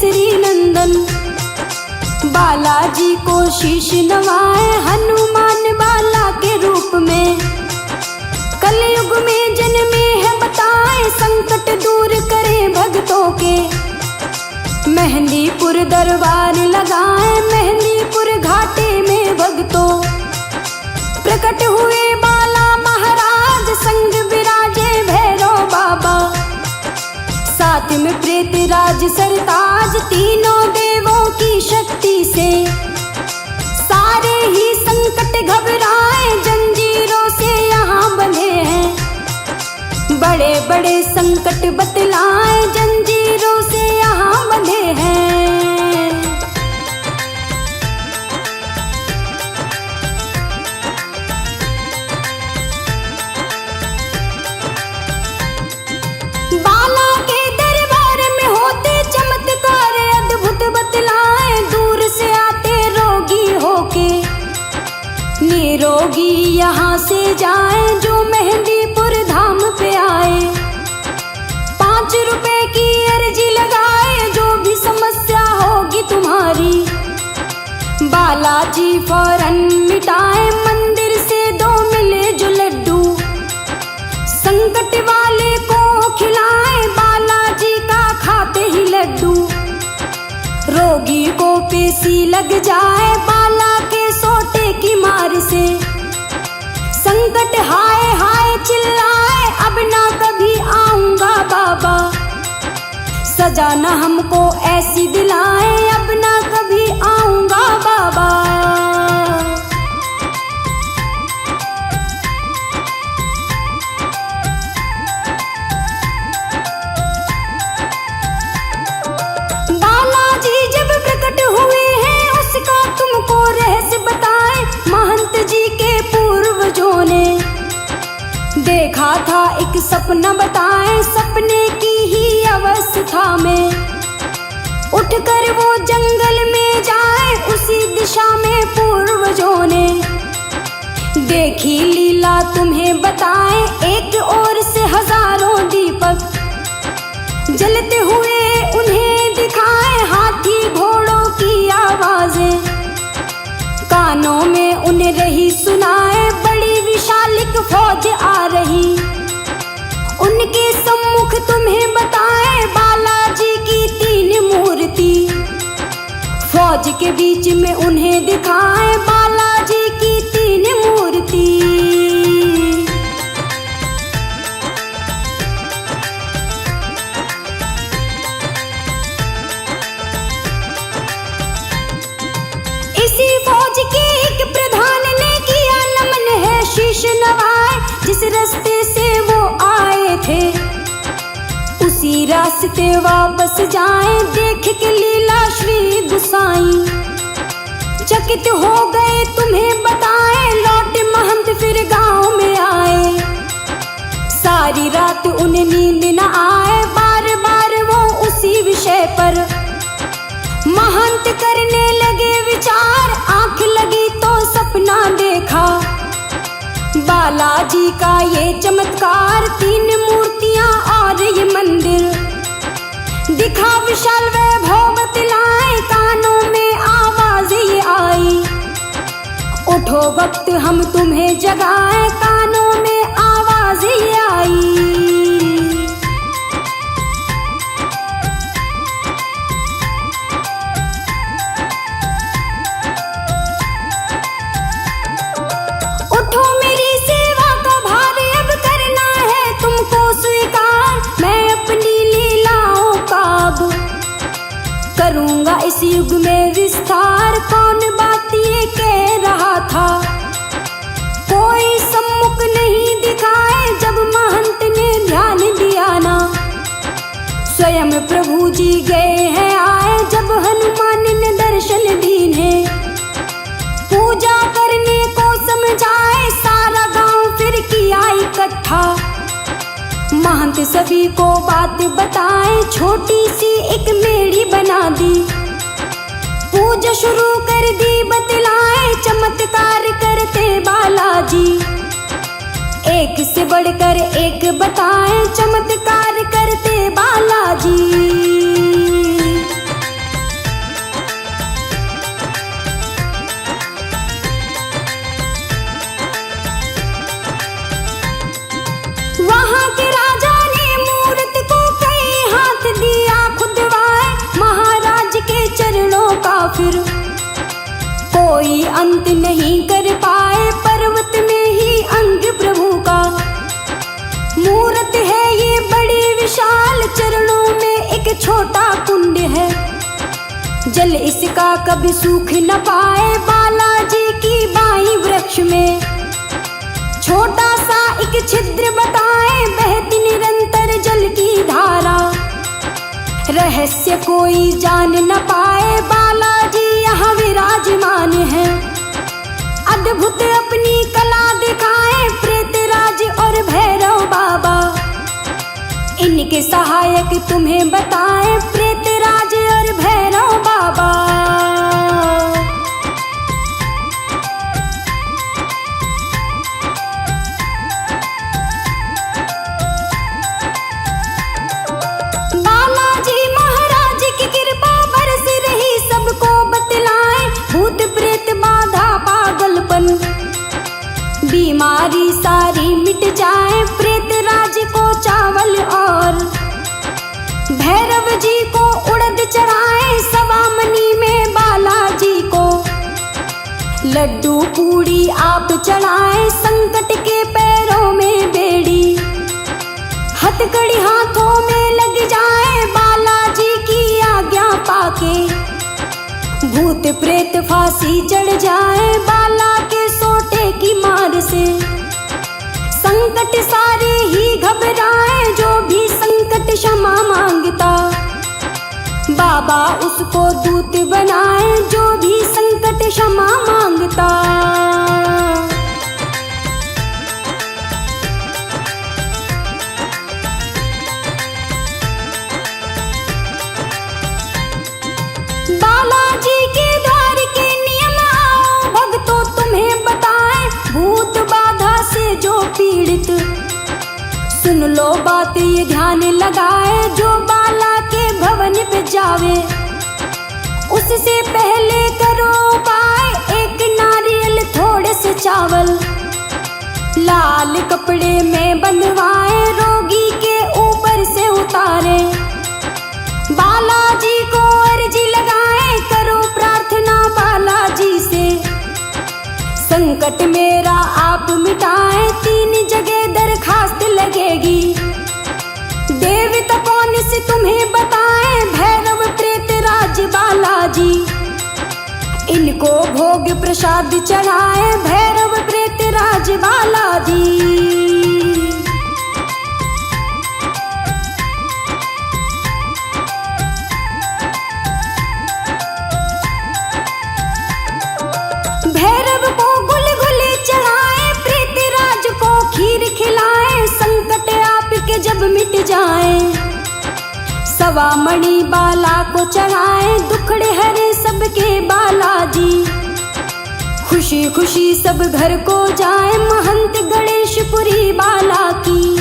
श्री नंदन। बालाजी को शीश नवाए हनुमान बाला के रूप में। कलयुग में जन्मे है बताए संकट दूर करे भक्तों के। मेहंदीपुर दरबार लगाए मेहंदीपुर घाटे में भक्तों। प्रकट हुए बाला महाराज संग विराजे भैरव बाबा। साथ में प्रेत राज सरताज तीनों देवों की शक्ति से। सारे ही संकट घबराए जंजीरों से यहाँ बंधे हैं। बड़े बड़े संकट बतलाए जंजीरों से यहाँ बंधे हैं। बाला के दरबार में होते चमत्कार अद्भुत बतलाए। दूर से आते रोगी होके निरोगी यहाँ से जाए जो मेहंदीपुर धाम पे आए। 5 रुपए की अर्जी लगाए जो भी समस्या होगी तुम्हारी। बालाजी फौरन मिटाए मंदिर से 2 मिले जो लड्डू। संकट वाले को खिलाए बालाजी का खाते ही लड्डू। रोगी को पेशी लग जाए बाला के सोटे की मार से। संकट हाय हाय चिल्लाए अब ना कभी आऊंगा बाबा। सजा न हमको ऐसी दिलाए अब ना कभी आऊंगा बाबा। बालाजी जब प्रकट हुए हैं उसका तुमको रहस्य बताए। महंत जी के पूर्वजों ने देखा था एक सपना बताए। सपने की ही अवस्था में उठकर वो जंगल में जाए। उसी दिशा में पूर्वजों ने देखी लीला तुम्हें बताए। एक ओर से हजारों दीपक जलते हुए उन्हें दिखाए। हाथी घोड़ों की आवाजें कानों में उन्हें रही सुनाए। बड़ी विशालिक फौज आ रही उनके सम्मुख तुम्हें बताए। बालाजी की 3 मूर्ति फौज के बीच में उन्हें दिखाए। बालाजी की 3 मूर्ति। इसी फौज के एक प्रधान ने किया नमन है शीश नवाए। जिस रास्ते से वो आए थे उसी रास्ते वापस जाएं। देख के लीला श्री गुसाई चकित हो गए तुम्हें बताए। लौट महंत फिर गांव में आए। सारी रात उन्हें नींद न आए। बार बार वो उसी विषय पर महंत करने लगे विचार। आंख लगी तो सपना देखा बालाजी का ये चमत्कार। 3 मूर्तियां और ये मंदिर दिखा विशाल वैभव बतलाए। कानों में आवाज ये आई उठो वक्त हम तुम्हें जगाए। कानों में आवाज ये आई। उठो मेरी सेवा का भार अब करना है तुमको स्वीकार। मैं अपनी लीलाओं का अब करूंगा इस युग में विस्तार। कौन बात ये कह रहा था कोई सम्मुख नहीं दिखाए। जब महंत ने ध्यान दिया ना स्वयं प्रभु जी गए हैं आए। जब हनुमान ने दर्शन दीने पूजा करने को समझाए। सारा गांव फिर किया इकट्ठा महंत सभी को बात बताए। छोटी सी एक मेड़ी बना दी पूजा शुरू कर दी बतलाए। चमत्कार करते बालाजी एक से बढ़कर एक बताए। चमत्कार करते बालाजी। कोई अंत नहीं कर पाए, पर्वत में ही अंग प्रभु का। मूरत है ये बड़ी विशाल, चरणों में एक छोटा कुंड है। जल इसका कभी सूख न पाए, बालाजी की बाई वृक्ष में। छोटा सा एक छिद्र बताए, बहती निरंतर जल की धारा। रहस्य कोई जान न पाए, बालाजी यहाँ विराजमान है। अद्भुत अपनी कला दिखाए, प्रेतराज और भैरव बाबा। इनके सहायक तुम्हें बताए, प्रेतराज और भैरव बाबा। बालाजी महाराज की कृपा बरस रही, सबको बतलाए भूत प्रेत बाधा पागलपन। बीमारी सारी मिट जाए, प्रेतराज को चावल और भैरव जी को उड़द चढ़ाए। सवामनी में बालाजी को लड्डू पूड़ी आप चढ़ाए। संकट के पैरों में बेड़ी, हथकड़ी हाथों में लग जाए, बालाजी की आज्ञा पाके। भूत प्रेत फांसी चढ़ जाए, बाला के सोटे की मार से। संकट सारे ही घबराए, जो भी संकट क्षमा मांगता, बाबा उसको दूत बनाए। जो भी संकट क्षमा मांगता। बालाजी के द्वार के नियम आओ, भक्तों तुम्हें बताए। भूत बाधा से जो पीड़ित, सुन लो बात ये ध्यान लगाए। जो बाला के भवन पे जावे, उससे पहले करो उपाय। एक नारियल थोड़े से चावल, लाल कपड़े में बंधवाए। रोगी के ऊपर से उतारे, बालाजी को अर्जी लगाए। करो प्रार्थना बालाजी से, संकट मेरा आप मिटाए। 3 जगह दरखास्त लगेगी, देवता कौन से तुम्हें बताए। भैरव प्रेतराज बालाजी, इनको भोग प्रसाद चढ़ाए। भैरव प्रेतराज बालाजी। भैरव को गुलगुले चढ़ाए, प्रेतराज को खीर खिलाए। संकट आपके जब मिट जाए, सवामणि बाला को चढ़ाए। दुखड़े हरे सबके बालाजी, खुशी खुशी सब घर को जाए। महंत गणेशपुरी बाला की,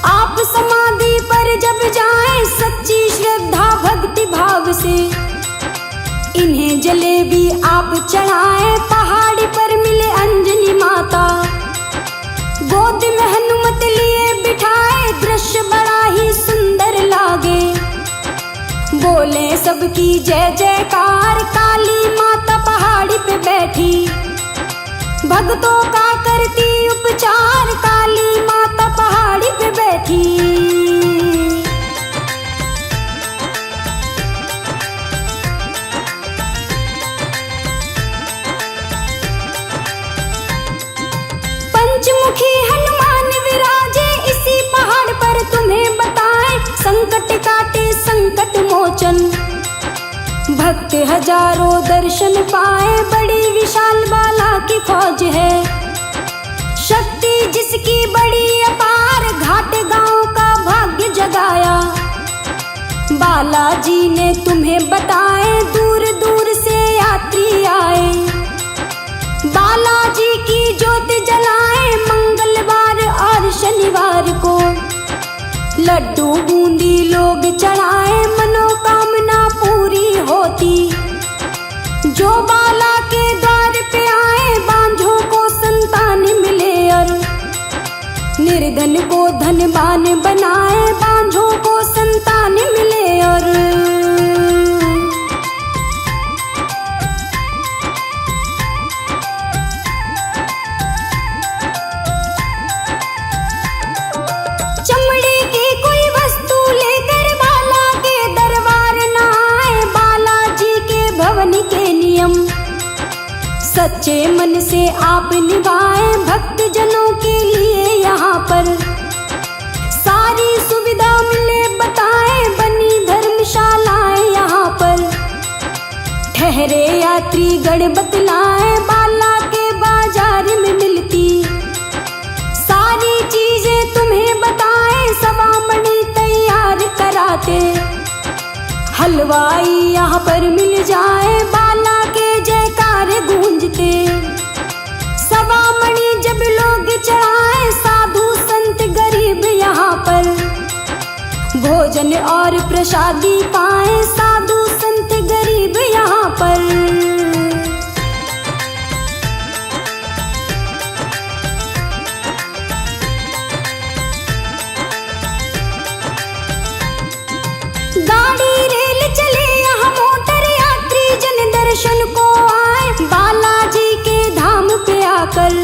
आप समाधि पर जब जाए। सच्ची श्रद्धा भक्ति भाव से, इन्हें जलेबी आप चढ़ाए। पहाड़ी पर मिले अंजनी माता, गोद में हनुमत लिए बिठाए। दृश्य बड़ा ही सुंदर लागे, बोले सबकी जय जयकार। काली माता पहाड़ी पे बैठी, भक्तों का करती उपचार। काली माता पहाड़ी पे बैठी। पंचमुखी हनुमान विराजे, इसी पहाड़ पर तुम्हें बताए। संकट काटे संकट मोचन, भक्त हजारों दर्शन पाए। बड़ी विशाल बाला की फौज है, शक्ति जिसकी बड़ी अपार। घाट गांव का भाग्य जगाया, बालाजी ने तुम्हें बताए। दूर दूर से यात्री आए, बालाजी की ज्योत जलाए। मंगलवार और शनिवार को लड्डू बूंदी लोग चढ़ाए। मनोकामना पूरी होती, जो बाला के द्वार पे आए। बांझों को संतान मिले और निर्धन को धनवान बनाए। बांझों को संतान मिले और सच्चे मन से आप निभाए भक्त जनों के लिए यहाँ पर सारी सुविधा मिले बताए बनी धर्मशालाएं यहाँ पर ठहरे यात्री गण बतलाए बाला के बाजार में मिलती सारी चीजें तुम्हें बताए सवा मणि तैयार कराते हलवाई यहाँ पर मिल जाए बाला के जयकार गूंजते सवा मणि जब लोग चढ़ाए साधु संत गरीब यहाँ पर भोजन और प्रसादी पाए साधु संत गरीब यहाँ पर गाड़ी रेल चले यहाँ मोटर यात्री जन दर्शन को आए बालाजी के धाम पे आकर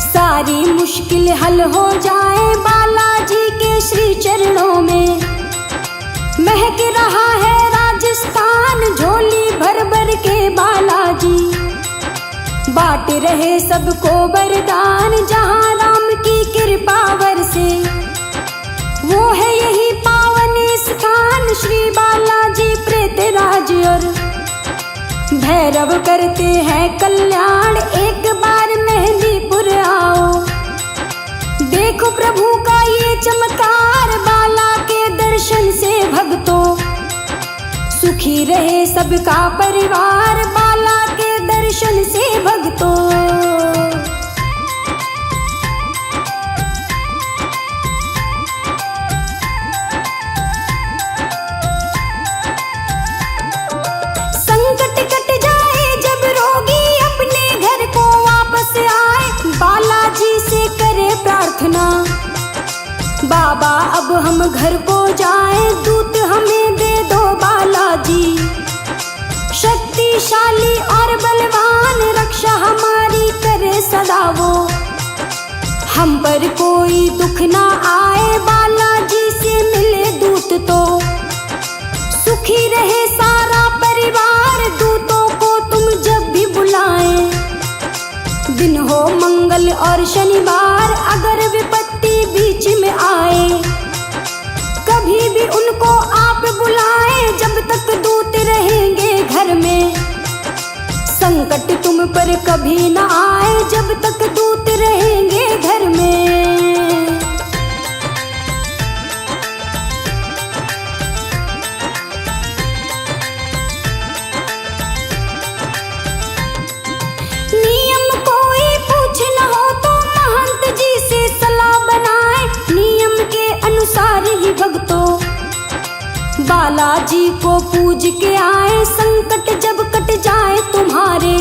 सारी मुश्किल हल हो जाए बालाजी के श्री चरणों में महक रहा है राजस्थान झोली भर भर के बालाजी बांट रहे सबको वरदान जहाँ राम की कृपा बरसे वो है यही पावन स्थान श्री बालाजी प्रेतराज और भैरव करते हैं कल्याण एक बार मेहंदीपुर आओ देखो प्रभु का ये चमत्कार बाला के दर्शन से भक्तों सुखी रहे सबका परिवार बाला के दर्शन से भक्तों बाबा अब हम घर को जाएं दूत हमें दे दो बालाजी शक्तिशाली और बलवान रक्षा हमारी करे सदा वो हम पर कोई दुख ना आए बालाजी से मिले दूत तो सुखी रहे सारा परिवार दूतों को तुम जब भी बुलाएं दिन हो मंगल और शनिवार अगर विपत्ति बीच में आए कभी भी उनको आप बुलाएं जब तक दूत रहेंगे घर में संकट तुम पर कभी ना आए जब तक दूत रहेंगे घर में नियम कोई पूछना हो तो महंत जी से सलाह बनाए नियम के अनुसार ही भक्तों बालाजी को पूज के आए संकट जब कट जाए तुम्हारे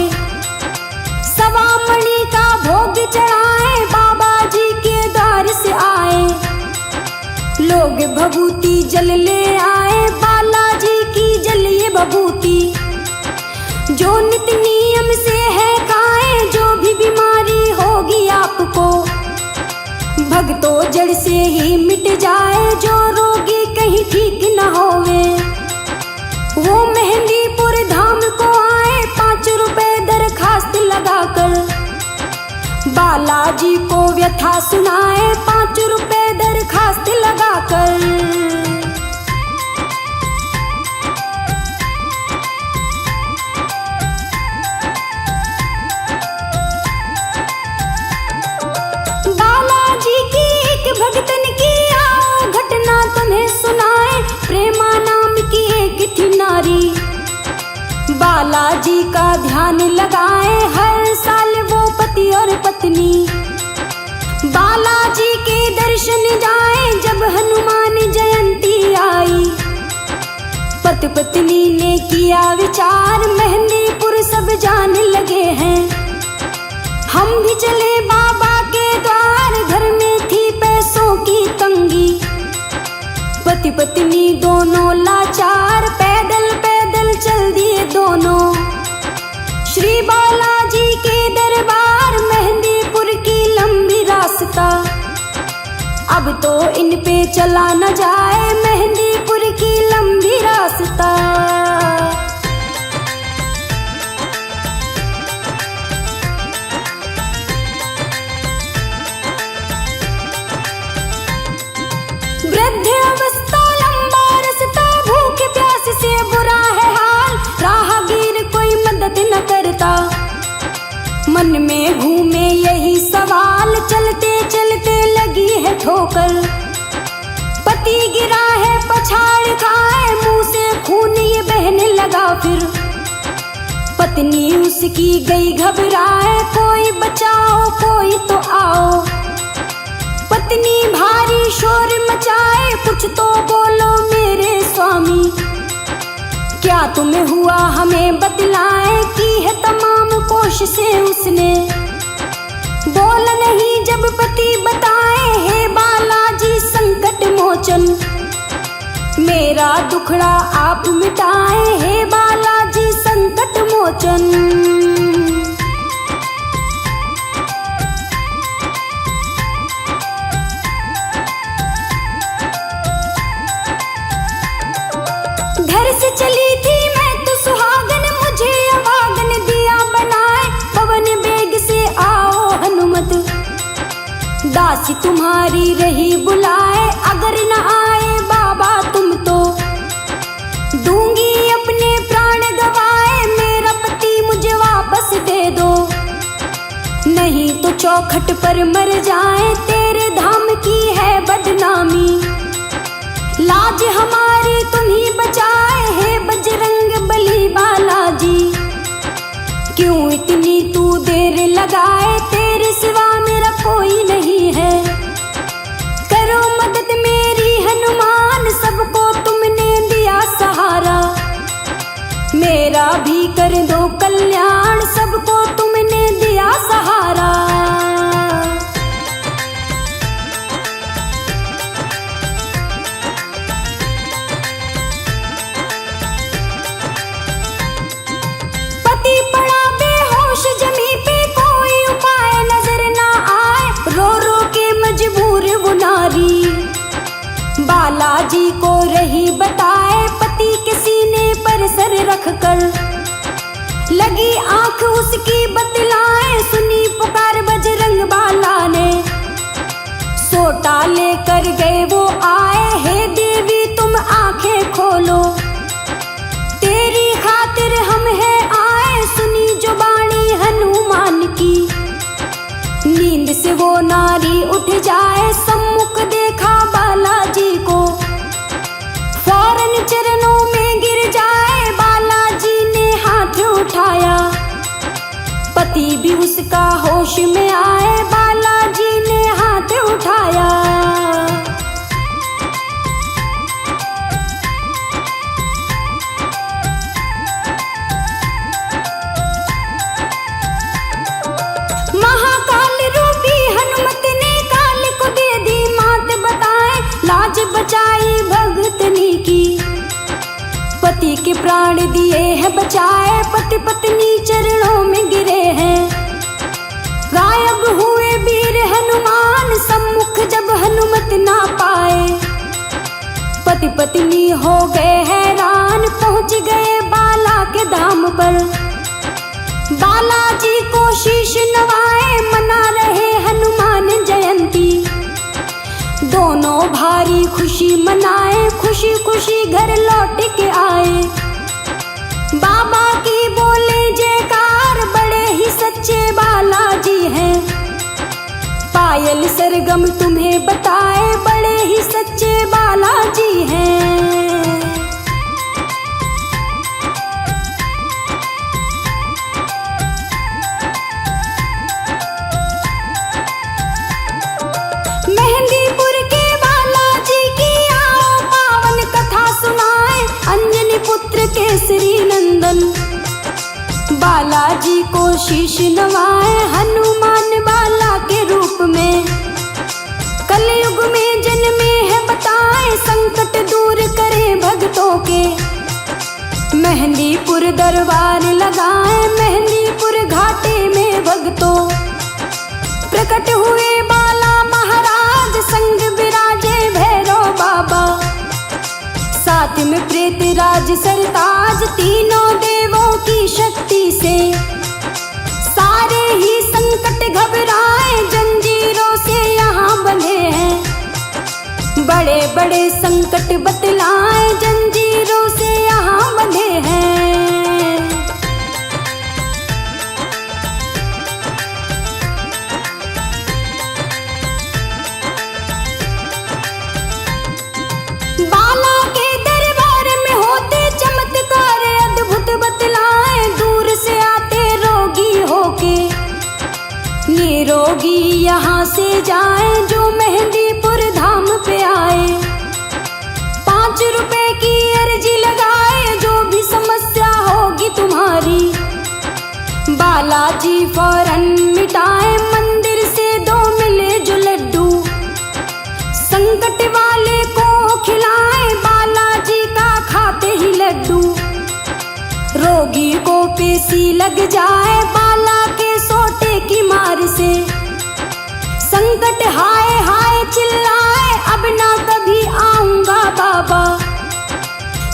सवा मणि का भोग चढ़ाए बाबा जी के द्वार से आए लोग भभूति जल ले आए बालाजी की जलिए भभूति जो नित नियम से है खाए जो भी बीमारी होगी आपको भक्तों जड़ से ही मिट जाए जो रोगी कहीं ठीक न होवे वो मेहंदीपुर धाम को आए 5 रुपए दरखास्त लगाकर बालाजी को व्यथा सुनाए 5 रुपए दरखास्त लगाकर भगतन की आओ घटना तुम्हें सुनाए प्रेमा नाम की एक थी नारी बालाजी का ध्यान लगाए हर साल वो पति और पत्नी बालाजी के दर्शन जाए जब हनुमान जयंती आई पति पत्नी ने किया विचार मेहंदीपुर सब जाने लगे हैं हम भी चले बाबा के द्वार घर में थी पैसों की तंगी पति पत्नी दोनों लाचार पैदल पैदल चल दिए दोनों श्री बालाजी के दरबार मेहंदीपुर की लंबी रास्ता अब तो इन पे चला न जाए मेहंदीपुर की लंबी रास्ता मन में घूमे यही सवाल, चलते चलते लगी है ठोकर। पति गिरा है पछाड़ खाए, मुंह से खून ये बहने लगा फिर। पत्नी उसकी गई घबराए, कोई बचाओ कोई तो आओ। पत्नी भारी शोर मचाए, कुछ तो बोलो मेरे स्वामी। क्या तुम्हें हुआ हमें बतलाए, की है तमाम कोशिशें उसने। बोल नहीं जब पति बताए, हे बालाजी संकट मोचन। मेरा दुखड़ा आप मिटाए, हे बालाजी संकट मोचन। घर से चली थी मैं तो सुहागन, मुझे अभागन दिया बनाए। पवन बेग से आओ हनुमत, दासी तुम्हारी रही बुलाए। अगर न आए बाबा तुम तो दूंगी अपने प्राण गवाए। मेरा पति मुझे वापस दे दो, नहीं तो चौखट पर मर जाए। तेरे धाम की है बदनामी, लाज हमारी तुम ही बचाए। हे बजरंग बली बालाजी, क्यों इतनी तू देर लगाए। तेरे सिवा मेरा कोई नहीं है, करो मदद मेरी हनुमान। सबको तुमने दिया सहारा, मेरा भी कर दो कल्याण। सबको तुमने दिया सहारा। पड़ा बेहोश जमी पे, कोई उपाय नजर ना आए। रो रो के मजबूर वो नारी, बालाजी को रही बताए। पति के सीने पर सर रख कर लगी आंख उसकी बतलाए। सुनी पुकार बजरंग बाला ने, सोटा लेकर गए वो आए। हे देवी तुम आंखें खोलो, तेरी खातिर हम है आए। सुनी जो बाणी हनुमान की, नींद से वो नारी उठ जाए। सम्मुख देखा बालाजी को, फौरन चरणों में गिर जाए। बालाजी ने हाथ उठाया, पति भी उसका होश में आए। बालाजी ने हाथ उठाया। बचाई भगतनी की, पति के प्राण दिए हैं बचाए। पति पत्नी चरणों में गिरे हैं, गायब हुए वीर हनुमान। सम्मुख जब हनुमत ना पाए, पति पत्नी हो गए हैरान। पहुंच गए बाला के धाम पर, बालाजी को शीश नवाए। मना रहे हनुमान जयंती, दोनों भारी खुशी मनाए। खुशी खुशी घर लौट के आए, बाबा की बोले जयकार। बड़े ही सच्चे बालाजी हैं, पायल सरगम तुम्हें बताए। बड़े ही सच्चे बालाजी हैं। मेहंदीपुर के बालाजी की आओ पावन कथा सुनाए। अंजनी पुत्र केसरी नंदन, बालाजी को शीश नवाए। हनुमान बाला के रूप में कलयुग में जन्मे है बताए। संकट दूर करे भक्तों के, मेहंदीपुर दरबार लगाए। मेहंदीपुर घाटे में भक्तों प्रकट हुए बाला महाराज। संग विराजे भैरव बाबा, साथ में प्रेत राज सरताज। तीनों देवों की शक्ति से सारे ही संकट घबराए। जंजीरों से यहाँ बंधे हैं, बड़े बड़े संकट बतलाए। जंजीरों से यहाँ बंधे हैं। सी लग जाए बाला के सोटे की मार से। संकट हाय हाय चिल्लाए अब ना कभी आऊंगा बाबा,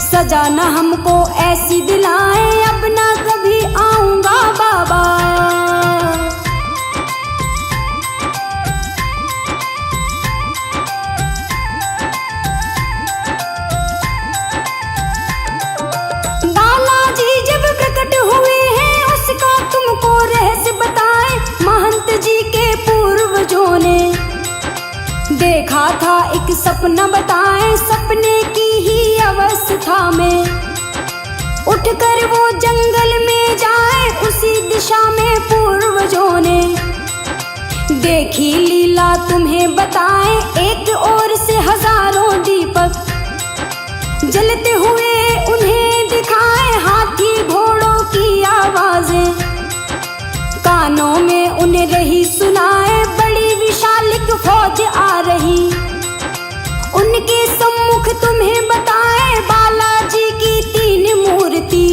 सजा न हमको ऐसी दिलाए अब ना कभी आऊंगा बाबा। बालाजी जब प्रकट हुए हैं उसका तुमको रहस्य बताए, महंत जी के पूर्वजों ने देखा था एक सपना बताए, सपने की ही अवस्था में उठकर वो जंगल में जाए, उसी दिशा में पूर्वजों ने देखी लीला तुम्हें बताए। एक ओर से हजारों दीपक जलते हुए उन्हें दिखाए, हाथी घोड़ों की आवाजें कानों में उन्हें रही सुनाए। बड़ी विशालिक फौज आ रही उनके सम्मुख तुम्हें बताए, बालाजी की 3 मूर्ति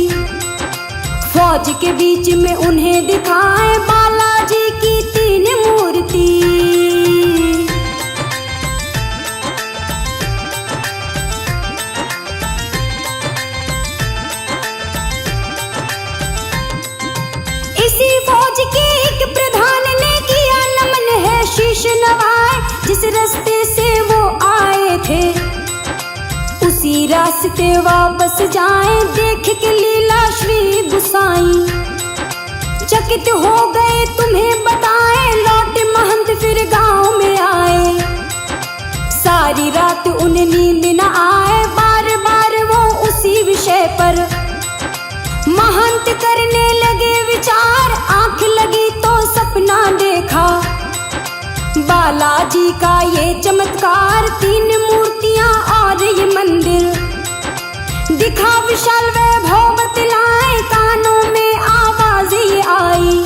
फौज के बीच में उन्हें दिखाए, बालाजी की 3 मूर्ति। इसी फौज के एक प्रधान ने किया नमन है शीश नवाए, जिस रास्ते से वो आए थे उसी रास्ते वापस जाएं, देख के लीला श्री गुसाई चकित हो गए तुम्हें बताएं। लौटे महंत फिर गांव में आए, सारी रात उन्हें नींद न आए, बार बार वो उसी विषय पर महंत करने लगे विचार। आंख लगी तो सपना देखा बालाजी का ये चमत्कार, 3 मूर्तियां और ये मंदिर दिखा विशाल वैभव बतलाए, कानों में आवाज ये आई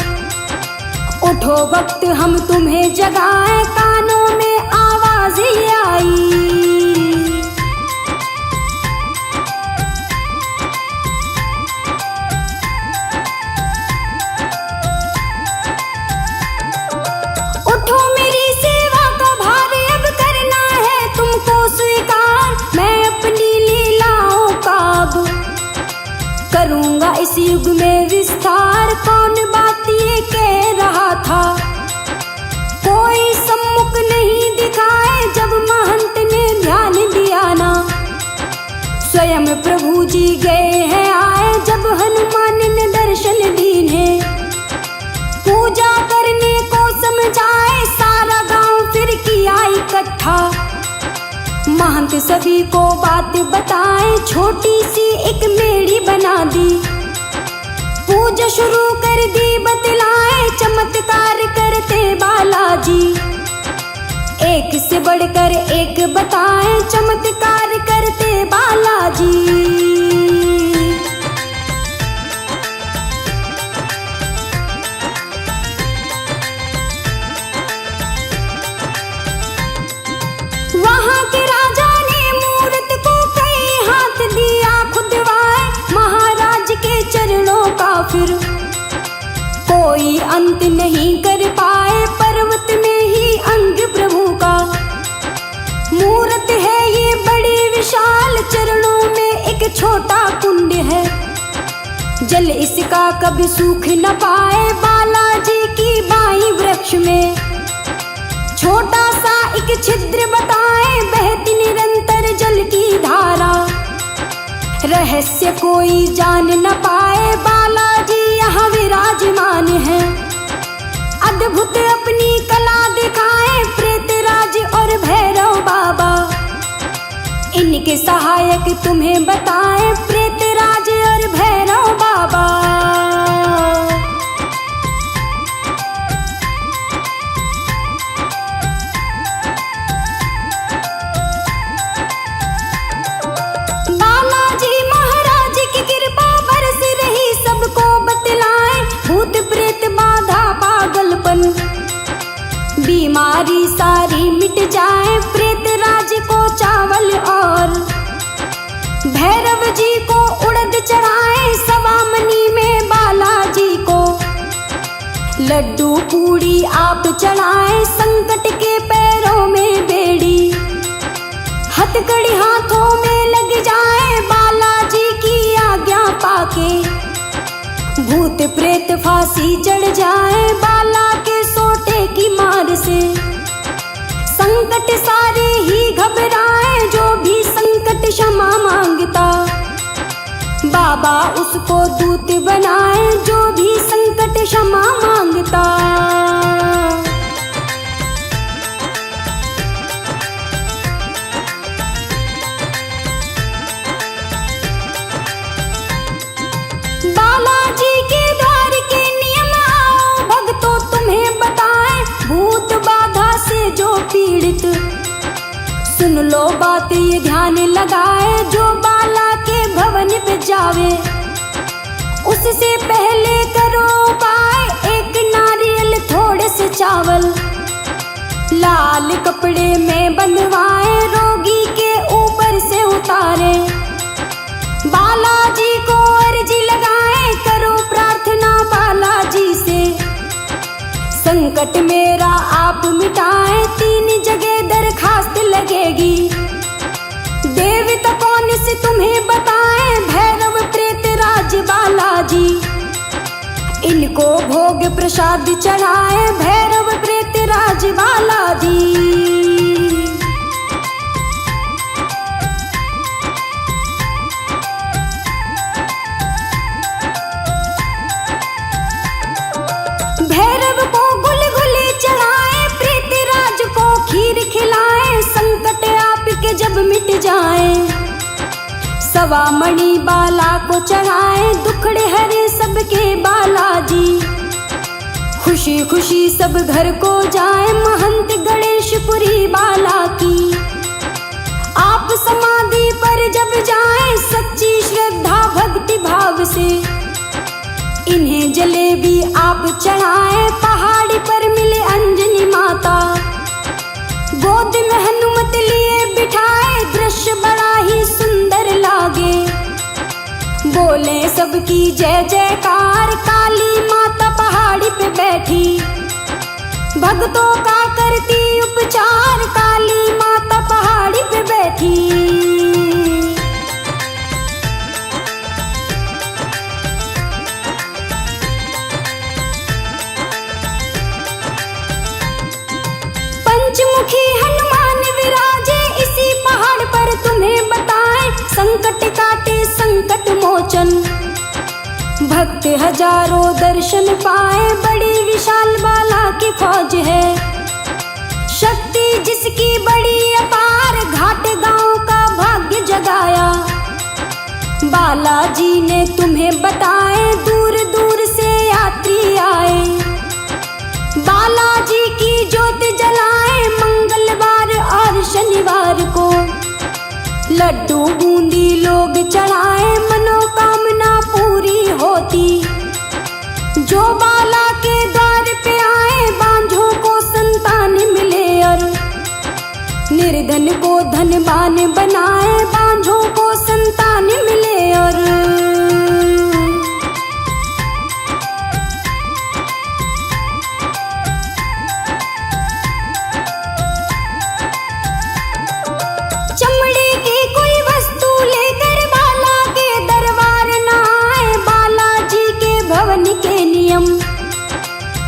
उठो वक्त हम तुम्हें जगाए, कानों में आवाज ये आई। करूंगा इस युग में विस्तार, कौन बात ये कह रहा था कोई सम्मुख नहीं दिखाए। जब महंत ने ध्यान दिया ना स्वयं प्रभु जी गए हैं आए, जब हनुमान ने दर्शन दीने पूजा करने को समझाए, सारा गांव फिर किया इकट्ठा महंत सभी को बात बताए। छोटी सी एक मेड़ी बना दी, पूजा शुरू कर दी बतलाए, चमत्कार करते बालाजी एक से बढ़कर एक बताए, चमत्कार करते बालाजी। वहां के राजा ने मूर्त को कई हाथ दिया खुदवाए, महाराज के चरणों का फिर कोई अंत नहीं कर पाए। पर्वत में ही अंग प्रभु का मूर्त है ये बड़ी विशाल, चरणों में एक छोटा कुंड है, जल इसका कभी सूख न पाए। बालाजी की बाई वृक्ष में छोटा सा एक छिद्र बताए, बहती निरंतर जल की धारा, रहस्य कोई जान न पाए। बालाजी यहाँ विराजमान है, अद्भुत अपनी कला दिखाए, प्रेतराज और भैरव बाबा इनके सहायक तुम्हें बताए, प्रेतराज और भैरव बाबा। बीमारी सारी मिट जाए, प्रेतराज को चावल और भैरव जी को उड़द चढ़ाए, सवा मनी में बाला लड्डू पूड़ी आप चढ़ाए, संकट के पैरों में बेड़ी, हथकड़ी हाथों में लग जाए, बालाजी की आज्ञा पाके, भूत प्रेत फांसी चढ़ जाए, बाला के सोटे की मार से, संकट सारे ही घबराए, जो भी संकट क्षमा मांगता, बाबा उसको दूत बनाए, जो भी संकट क्षमा मांगता। बालाजी के द्वार के नियम आओ भक्तों तुम्हें बताएं, भूत बाधा से जो पीड़ित, सुन लो बात ये ध्यान लगाए, जो बाला के भवन पे जावे, उससे पहले करो उपाय, एक नारियल थोड़े से चावल, लाल कपड़े में बंधवाए, रोगी के ऊपर से उतारे, बालाजी को अर्जी लगाए, करो प्रार्थना बालाजी से, संकट मेरा आप मिटाए, 3 जगह दरखास्त लगेगी, देवता कौन से तुम्हें बताएं, भैरव प्रेत राज बालाजी, इनको भोग प्रसाद चढ़ाए, भैरव प्रेत राज बालाजी। भैरव को गुलगुले चढ़ाए, प्रेत राज को खीर खिलाए, संकट आपके जब मिट जाए, सवा मणि बाला को चढ़ाए, दुखड़े हरे सबके बालाजी, खुशी खुशी सब घर को जाए, महंत गणेशपुरी बाला की, आप समाधि पर जब जाए, सच्ची श्रद्धा भक्ति भाव से, इन्हें जलेबी आप चढ़ाए, पहाड़ी पर मिले अंजनी माता, गोद में हनुमत लिए बिठाए, दृश्य बड़ा ही सुंदर लागे, बोले सबकी जय जयकार, काली माता पहाड़ी पे बैठी, भक्तों का करती उपचार, काली माता पहाड़ी पे बैठी। पंचमुखी हनुमान विराजे, इसी पहाड़ पर तुम्हें बताएं, संकट काटे संकट मोचन, भक्त हजारों दर्शन पाए, बड़ी विशाल बाला की फौज है, शक्ति जिसकी बड़ी अपार, घाट गांव का भाग्य जगाया, बालाजी ने तुम्हें बताए, दूर दूर से यात्री आए, बालाजी की ज्योत जलाए, मंगलवार और शनिवार को, लड्डू बूंदी लोग चढ़ाए, मनोकामना पूरी होती, जो बाला के द्वार पे आए, बांझों को संतान मिले, और निर्धन को धनवान बनाए, बांझों को संतान मिले, और चमड़े की कोई वस्तु लेकर बाला के दरबार न आए, बालाजी के भवन के नियम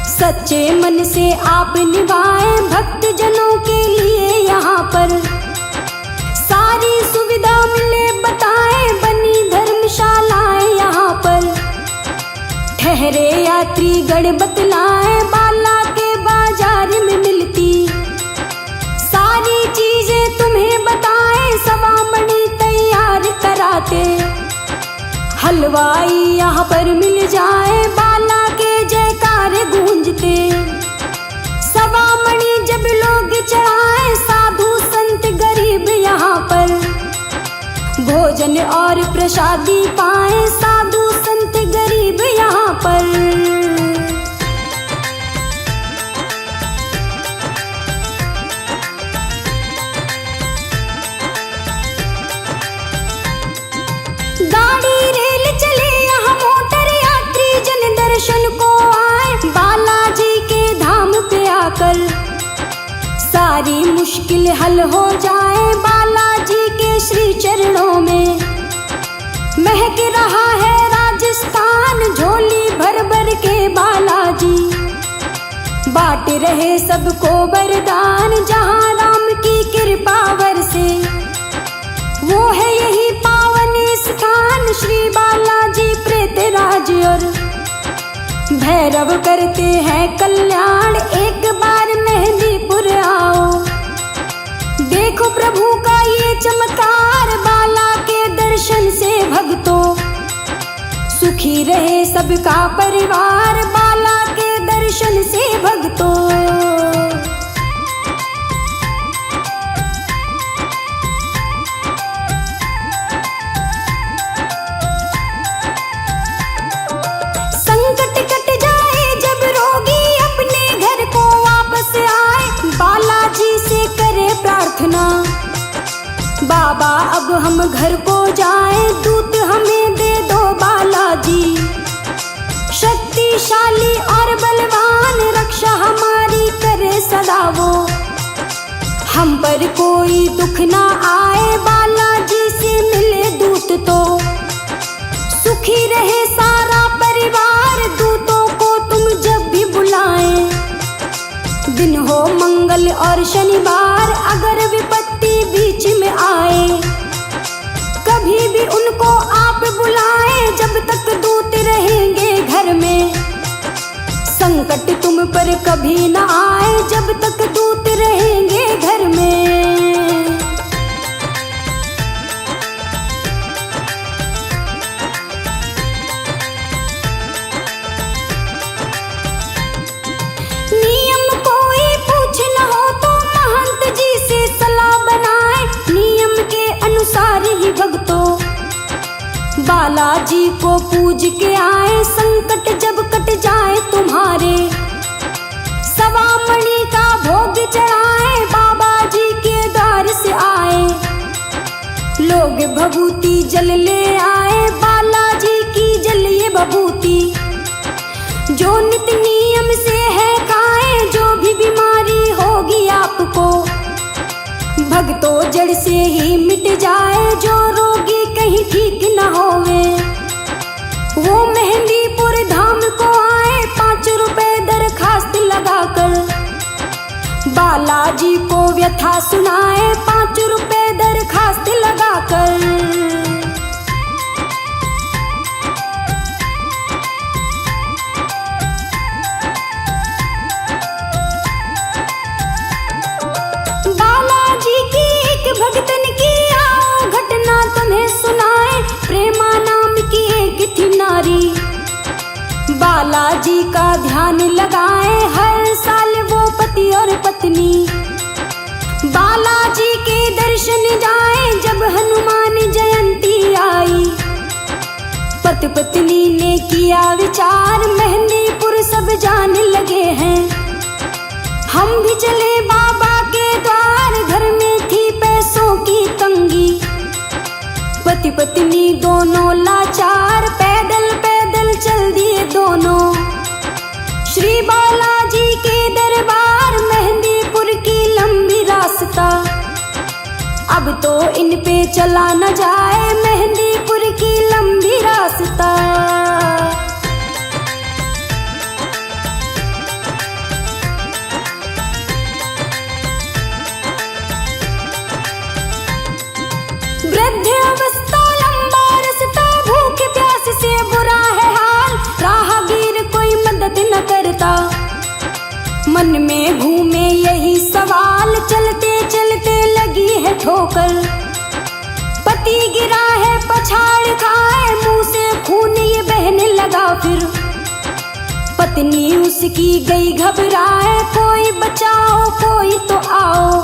सच्चे मन से आप निभाए, भक्त जनों के लिए यहाँ पर सारी सुविधा मिले बताए, बनी धर्मशालाएं यहाँ पर, ठहरे यात्री गण बतलाए, बाला के बाजार में मिलती सारी चीजें तुम्हें बताए, सवा मणि तैयार कराते, हलवाई यहाँ पर मिल जाए, बाला के जयकार गूंजते, सवा मणि जब लोग चढ़ाए, साधु संत गरीब यहाँ पर भोजन और प्रसादी पाए, साधु संत गरीब यहाँ पर। गाड़ी रेल चले यहाँ मोटर, यात्री जन दर्शन को आए, बालाजी सारी मुश्किल हल हो जाए बालाजी के श्री चरणों में। महक रहा है राजस्थान झोली भर भर के बालाजी, बांट रहे सबको वरदान जहां राम की कृपा बरसे। वो है यही पावन स्थान श्री बालाजी प्रेतराज और भैरव करते हैं कल्याण। एक बार मेहंदीपुर आओ, देखो प्रभु का ये चमत्कार। बाला के दर्शन से भक्तों सुखी रहे सबका परिवार, बाला के दर्शन से भक्तों। संकट कट जाए जब रोगी अपने घर को वापस आए, बालाजी से करे प्रार्थना बाबा अब हम घर को जाए। दूत हमें दे दो बालाजी, शक्तिशाली और बलवान रक्षा हमारी करे सदा वो। हम पर कोई दुख ना आए बालाजी से मिले दूत तो सुखी रहे सारा परिवार। दूतों को तुम जब भी बुलाएं, दिन हो मंगल और शनिवार, अगर विपत्ति बीच में आए कभी भी उनको आप बुलाएं। जब तक दूत रहेंगे घर में संकट तुम पर कभी ना आए, जब तक दूत रहेंगे घर में। नियम कोई पूछना हो तो महंत जी से सलाह बनाए, नियम के अनुसार ही भक्तों बालाजी को पूज के आए। संकट जब कट जाए तुम्हारे सवा मणि का भोग चढ़ाए, बाबा जी के द्वार से आए लोग भभूति जल ले आए। बालाजी की जलिए भभूति जो नित नियम से है खाए, जो भी बीमारी होगी आपको भक्तों जड़ से ही मिट जाए। जो रोगी कहीं ठीक न होवे वो मेहंदीपुर धाम को आए, 5 रुपए दरखास्त लगाकर बालाजी को व्यथा सुनाए, 5 रुपए दरखास्त लगाकर। बालाजी की एक भक्तन की आओ घटना तुम्हें सुनाए। प्रेमा नाम की एक थी नारी, बालाजी का ध्यान लगाए। हर साल वो पति और पत्नी बालाजी के दर्शन जाए। जब हनुमान जयंती आई पति पत्नी ने किया विचार, मेहंदीपुर सब जाने लगे हैं हम भी चले बाबा के द्वार। घर में थी पैसों की तंगी, पति पत्नी दोनों लाचार, पैदल पैदल चल दिए दोनों श्री बालाजी के दरबार। मेहंदीपुर की लंबी रास्ता अब तो इन पे चला न जाए, मेहंदीपुर की लंबी रास्ता। वृद्ध अवस्था लंबा रास्ता, भूख प्यास से बुरा है हाल, राहगीर कोई मदद न करता। मन में घूमे यही सवाल, चलते चलते लगी है ठोकर। पति गिरा है पछाड़ खाए, मुंह से खून ये बहने लगा फिर। पत्नी उसकी गई घबराए, कोई बचाओ कोई तो आओ।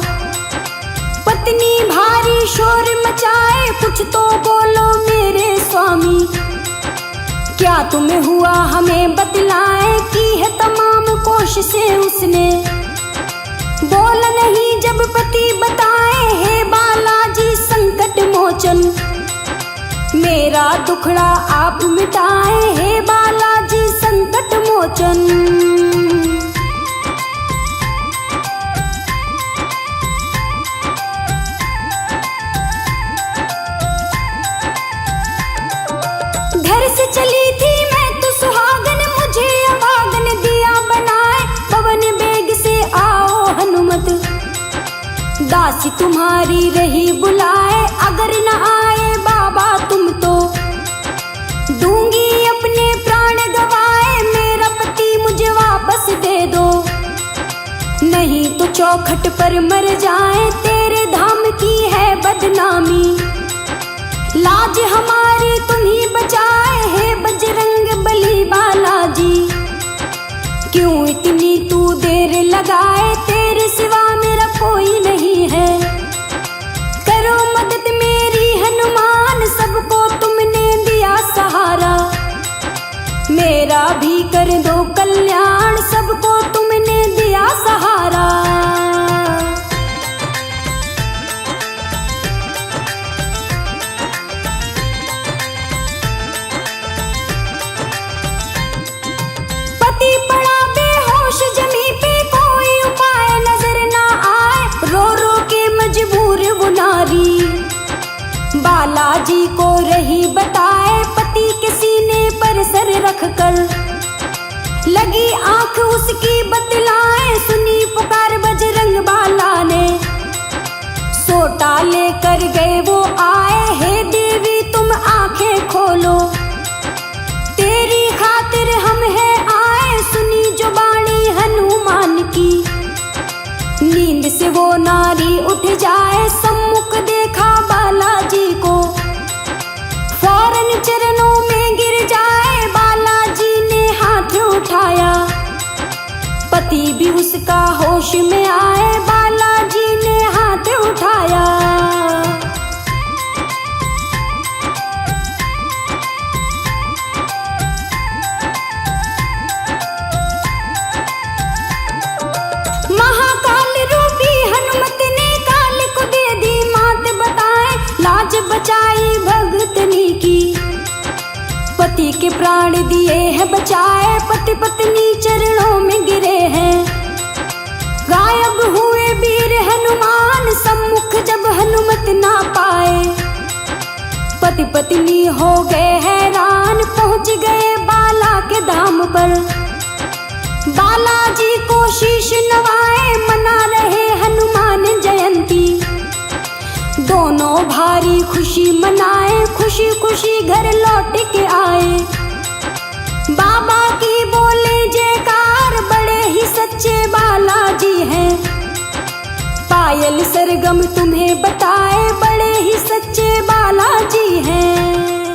पत्नी भारी शोर मचाए, कुछ तो बोलो मेरे स्वामी। क्या तुम्हें हुआ हमें बतलाए, की है तमाम कोशिशें उसने। बोला नहीं जब पति बताए, हे बालाजी संकट मोचन मेरा दुखड़ा आप मिटाए, हे बालाजी संकट मोचन। घर से चली थी मैं तो सुहागन, मुझे अभागन दिया बनाए, पवन बेग से आओ हनुमत, दासी तुम्हारी रही बुलाए, अगर न आए बाबा तुम तो दूंगी अपने प्राण गवाए, मेरा पति मुझे वापस दे दो, नहीं तो चौखट पर मर जाए, तेरे धाम की है बदनामी, लाज हमारी तुम ही बचाए, हे बजरंग बली बालाजी, क्यों इतनी तू देर लगाए, तेरे सिवा मेरा कोई नहीं है, करो मदद मेरी हनुमान, सबको तुमने दिया सहारा, मेरा भी कर दो कल्याण, सबको तुमने दिया सहारा। पति पड़ा बेहोश जमी पे, कोई उपाय नजर ना आए, रो रो के मजबूर वो नारी, बालाजी को रही बताए, पति के सीने पर सर रख कर, लगी आंख उसकी बतलाए, सुनी पुकार बजरंग बाला ने, सोटा लेकर गए वो आए, हे देवी तुम आंखें खोलो, तेरी खातिर हम है आए, सुनी जो बाणी हनुमान की, नींद से वो नारी उठ जाए, सम्मुख देखा बालाजी को, फौरन चरणों में गिर जाए, बालाजी ने हाथ उठाया, पति भी उसका होश में आए, बालाजी ने हाथ उठाया। महाकाल रूपी हनुमत ने काल को दे दी मात बताए, लाज बचाई भगतनी की, पति के प्राण दिए हैं बचाए, पति पत्नी चरणों में गिरे हैं, गायब हुए वीर हनुमान, सम्मुख जब हनुमत ना पाए, पति पत्नी हो गए हैरान, पहुंच गए बाला के धाम पर, बालाजी को शीश नवाए, मना रहे हनुमान जयंती, दोनों भारी खुशी मनाए, खुशी खुशी घर लौट के आए, बाबा की बोले जयकार, बड़े ही सच्चे बालाजी हैं, पायल सरगम तुम्हें बताए, बड़े ही सच्चे बालाजी हैं।